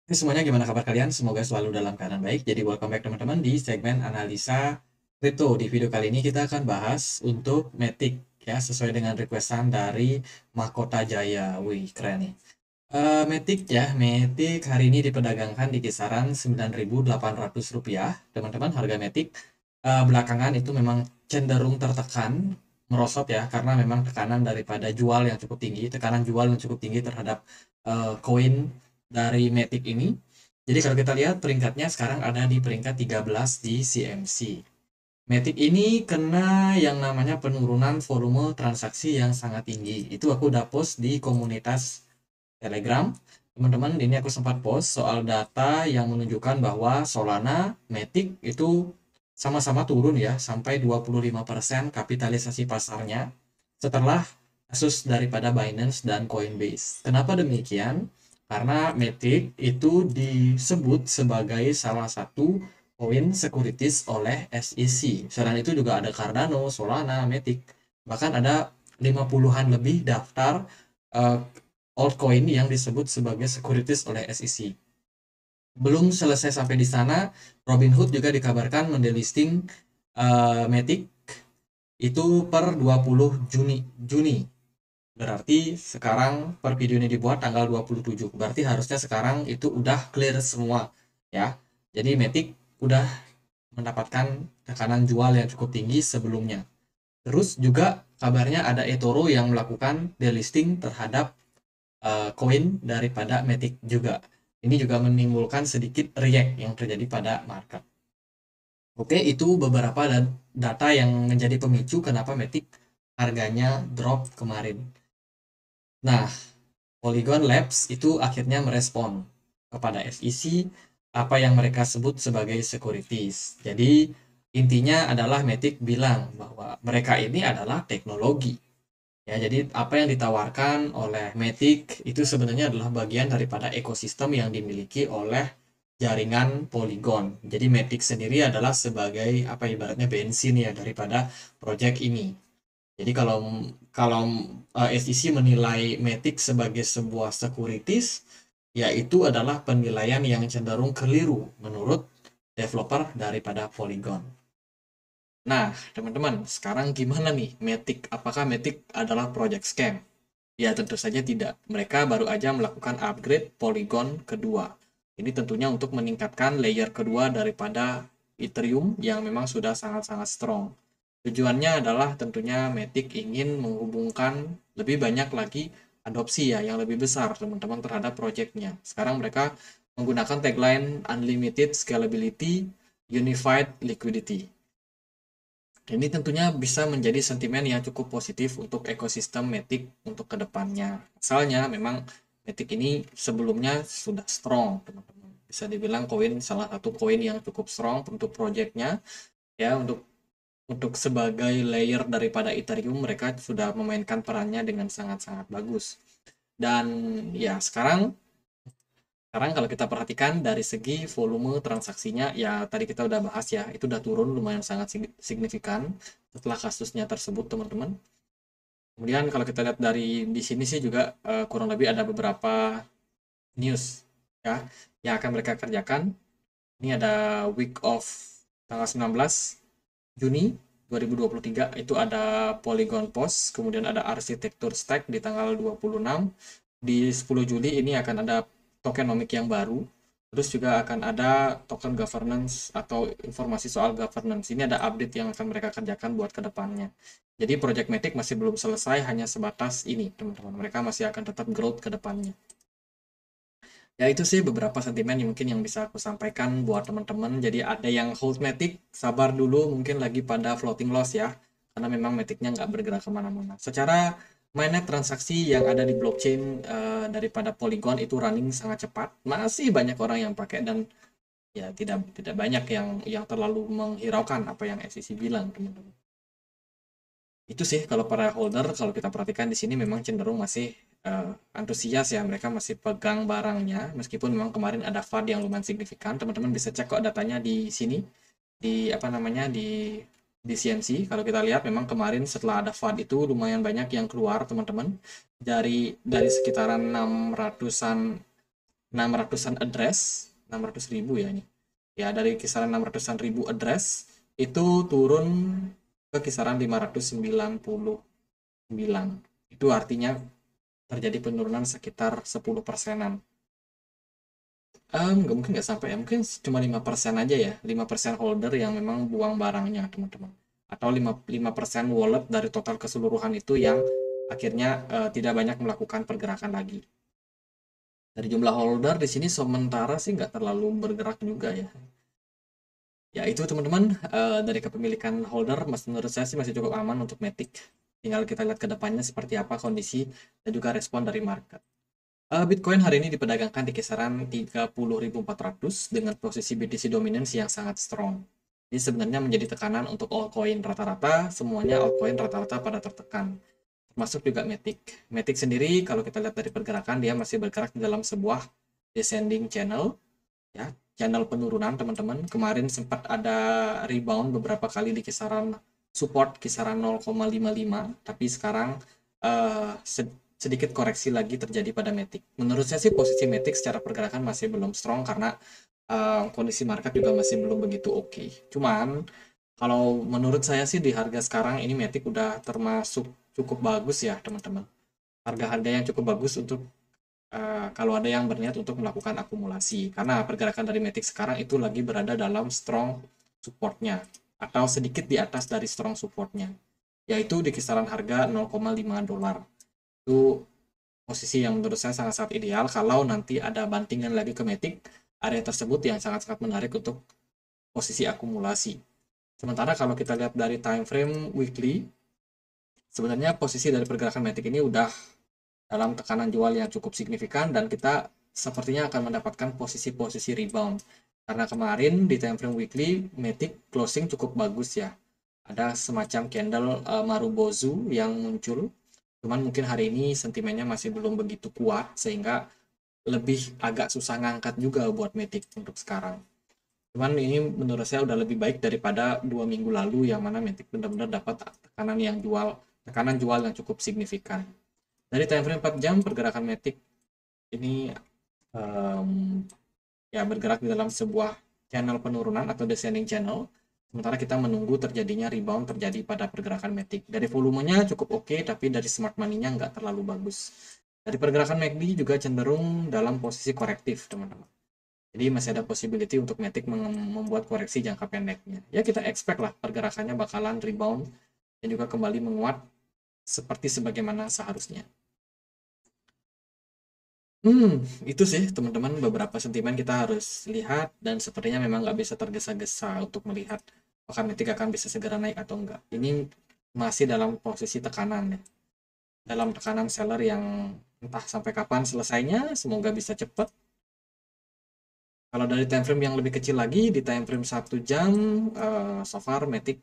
Oke, semuanya gimana kabar kalian? Semoga selalu dalam keadaan baik. Jadi welcome back teman-teman di segmen analisa kripto. Di video kali ini kita akan bahas untuk Matic ya, sesuai dengan requestan dari Mahkota Jaya. Wih, keren nih. Matic ya, Matic hari ini diperdagangkan di kisaran Rp9.800. Teman-teman, harga Matic belakangan itu memang cenderung tertekan, merosot ya, karena memang tekanan daripada jual yang cukup tinggi, tekanan jual yang cukup tinggi terhadap koin dari Matic ini. Jadi kalau kita lihat peringkatnya sekarang ada di peringkat 13 di CMC. Matic ini kena yang namanya penurunan volume transaksi yang sangat tinggi. Itu aku udah post di komunitas Telegram. Teman-teman, ini aku sempat post soal data yang menunjukkan bahwa Solana, Matic itu sama-sama turun ya, sampai 25% kapitalisasi pasarnya setelah kasus daripada Binance dan Coinbase. Kenapa demikian? Karena Matic itu disebut sebagai salah satu koin sekuritis oleh SEC. Selain itu juga ada Cardano, Solana, Matic. Bahkan ada 50-an lebih daftar uh, altcoin yang disebut sebagai securities oleh SEC. Belum selesai sampai di sana, Robinhood juga dikabarkan mendelisting Matic itu per 20 Juni. Berarti sekarang per video ini dibuat tanggal 27. Berarti harusnya sekarang itu udah clear semua ya. Jadi Matic udah mendapatkan tekanan jual yang cukup tinggi sebelumnya. Terus juga kabarnya ada eToro yang melakukan delisting terhadap koin daripada Matic juga. Ini juga menimbulkan sedikit react yang terjadi pada market. Oke, itu beberapa data yang menjadi pemicu kenapa Matic harganya drop kemarin. Nah, Polygon Labs itu akhirnya merespon kepada SEC apa yang mereka sebut sebagai securities. Jadi intinya adalah Matic bilang bahwa mereka ini adalah teknologi. Ya, jadi apa yang ditawarkan oleh Matic itu sebenarnya adalah bagian daripada ekosistem yang dimiliki oleh jaringan Polygon. Jadi Matic sendiri adalah sebagai apa ibaratnya bensin ya daripada project ini. Jadi kalau kalau SEC menilai Matic sebagai sebuah sekuritis, yaitu adalah penilaian yang cenderung keliru menurut developer daripada Polygon. Nah, teman-teman, sekarang gimana nih Matic? Apakah Matic adalah project scam? Ya, tentu saja tidak. Mereka baru aja melakukan upgrade Polygon kedua. Ini tentunya untuk meningkatkan layer kedua daripada Ethereum yang memang sudah sangat-sangat strong. Tujuannya adalah tentunya Matic ingin menghubungkan lebih banyak lagi adopsi ya, yang lebih besar teman-teman terhadap projectnya. Sekarang mereka menggunakan tagline Unlimited Scalability, Unified Liquidity. Ini tentunya bisa menjadi sentimen yang cukup positif untuk ekosistem Matic untuk kedepannya. Asalnya memang Matic ini sebelumnya sudah strong, teman-teman. Bisa dibilang koin salah satu koin yang cukup strong untuk projectnya ya, untuk sebagai layer daripada Ethereum mereka sudah memainkan perannya dengan sangat-sangat bagus. Dan ya sekarang kalau kita perhatikan dari segi volume transaksinya, ya tadi kita udah bahas ya, itu udah turun lumayan sangat signifikan setelah kasusnya tersebut, teman-teman. Kemudian kalau kita lihat dari di sini sih juga kurang lebih ada beberapa news ya yang akan mereka kerjakan. Ini ada week of tanggal 19 Juni 2023 itu ada Polygon Post, kemudian ada arsitektur stack di tanggal 26. Di 10 Juli ini akan ada tokenomic yang baru. Terus juga akan ada token governance atau informasi soal governance. Ini ada update yang akan mereka kerjakan buat kedepannya. Jadi Project Matic masih belum selesai hanya sebatas ini, teman-teman. Mereka masih akan tetap growth ke depannya. Ya itu sih beberapa sentimen yang mungkin yang bisa aku sampaikan buat teman-teman. Jadi ada yang hold Matic, sabar dulu mungkin lagi pada floating loss ya. Karena memang Maticnya nggak bergerak kemana-mana. Secara mainnet transaksi yang ada di blockchain daripada Polygon itu running sangat cepat. Masih banyak orang yang pakai dan ya tidak banyak yang terlalu menghiraukan apa yang SEC bilang, teman-teman. Itu sih kalau para holder, kalau kita perhatikan di sini memang cenderung masih antusias ya, mereka masih pegang barangnya meskipun memang kemarin ada FUD yang lumayan signifikan. Teman-teman bisa cek kok datanya di sini, di apa namanya, di CMC. Kalau kita lihat memang kemarin setelah ada FUD itu lumayan banyak yang keluar, teman-teman, dari sekitaran 600-an 600-an address, 600.000 ya ini. Ya, dari kisaran 600-an ribu address itu turun ke kisaran 599. Itu artinya terjadi penurunan sekitar 10%-an. Nggak mungkin nggak sampai ya, mungkin cuma 5% aja ya, 5% holder yang memang buang barangnya teman-teman, atau 5% wallet dari total keseluruhan itu yang akhirnya tidak banyak melakukan pergerakan lagi. Dari jumlah holder di sini sementara sih nggak terlalu bergerak juga ya. Ya itu teman-teman, dari kepemilikan holder menurut saya sih masih cukup aman untuk Matic. Tinggal kita lihat ke depannya seperti apa kondisi dan juga respon dari market. Bitcoin hari ini diperdagangkan di kisaran 30.400 dengan posisi BTC dominance yang sangat strong. Ini sebenarnya menjadi tekanan untuk altcoin rata-rata, semuanya altcoin rata-rata pada tertekan. Termasuk juga Matic. Matic sendiri kalau kita lihat dari pergerakan dia masih bergerak di dalam sebuah descending channel, ya, channel penurunan teman-teman. Kemarin sempat ada rebound beberapa kali di kisaran support kisaran 0,55, tapi sekarang sedikit koreksi lagi terjadi pada Matic. Menurut saya sih posisi Matic secara pergerakan masih belum strong karena kondisi market juga masih belum begitu oke. Cuman kalau menurut saya sih di harga sekarang ini Matic udah termasuk cukup bagus ya teman-teman. Harga-harga yang cukup bagus untuk kalau ada yang berniat untuk melakukan akumulasi. Karena pergerakan dari Matic sekarang itu lagi berada dalam strong supportnya atau sedikit di atas dari strong supportnya, yaitu di kisaran harga 0,5 dolar. Itu posisi yang menurut saya sangat-sangat ideal kalau nanti ada bantingan lagi ke Matic, area tersebut yang sangat-sangat menarik untuk posisi akumulasi. Sementara kalau kita lihat dari time frame weekly, sebenarnya posisi dari pergerakan Matic ini udah dalam tekanan jual yang cukup signifikan dan kita sepertinya akan mendapatkan posisi-posisi rebound. Karena kemarin di time frame weekly Matic closing cukup bagus ya. Ada semacam candle Marubozu yang muncul. Cuman mungkin hari ini sentimennya masih belum begitu kuat sehingga lebih agak susah ngangkat juga buat Matic untuk sekarang. Cuman ini menurut saya udah lebih baik daripada 2 minggu lalu yang mana Matic benar-benar dapat tekanan jual yang cukup signifikan. Dari time frame 4 jam pergerakan Matic ini ya bergerak di dalam sebuah channel penurunan atau descending channel. Sementara kita menunggu terjadinya rebound terjadi pada pergerakan Matic. Dari volumenya cukup oke, tapi dari smart money-nya nggak terlalu bagus. Dari pergerakan MACD juga cenderung dalam posisi korektif, teman-teman. Jadi masih ada possibility untuk Matic membuat koreksi jangka pendeknya. Ya kita expect lah pergerakannya bakalan rebound dan juga kembali menguat seperti sebagaimana seharusnya. Itu sih teman-teman beberapa sentimen kita harus lihat dan sepertinya memang nggak bisa tergesa-gesa untuk melihat apakah Matic akan bisa segera naik atau enggak. Ini masih dalam posisi tekanan ya. Dalam tekanan seller yang entah sampai kapan selesainya, semoga bisa cepat. Kalau dari time frame yang lebih kecil lagi, di time frame 1 jam, so far Matic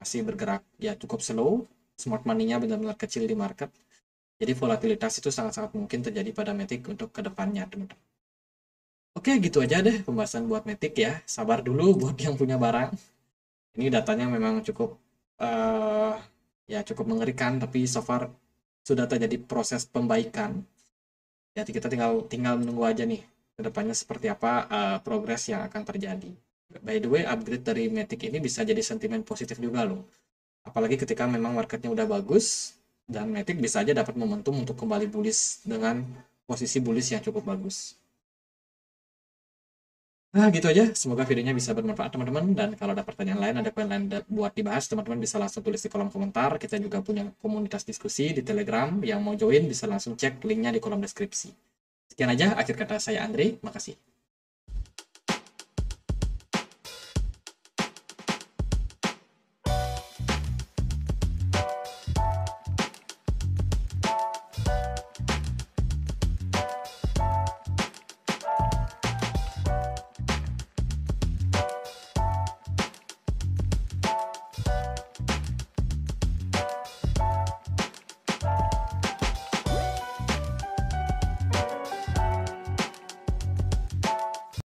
masih bergerak ya cukup slow. Smart money-nya benar-benar kecil di market. Jadi volatilitas itu sangat-sangat mungkin terjadi pada Matic untuk kedepannya, teman-teman. Oke, gitu aja deh pembahasan buat Matic ya. Sabar dulu buat yang punya barang. Ini datanya memang cukup ya cukup mengerikan, tapi so far sudah terjadi proses pembaikan. Ya kita tinggal menunggu aja nih kedepannya seperti apa progres yang akan terjadi. By the way, upgrade dari Matic ini bisa jadi sentimen positif juga loh. Apalagi ketika memang marketnya udah bagus dan Matic bisa aja dapat momentum untuk kembali bullish dengan posisi bullish yang cukup bagus. Nah, gitu aja. Semoga videonya bisa bermanfaat teman-teman. Dan kalau ada pertanyaan lain, ada poin lain buat dibahas, teman-teman bisa langsung tulis di kolom komentar. Kita juga punya komunitas diskusi di Telegram. Yang mau join bisa langsung cek linknya di kolom deskripsi. Sekian aja, akhir kata saya Andre. Makasih.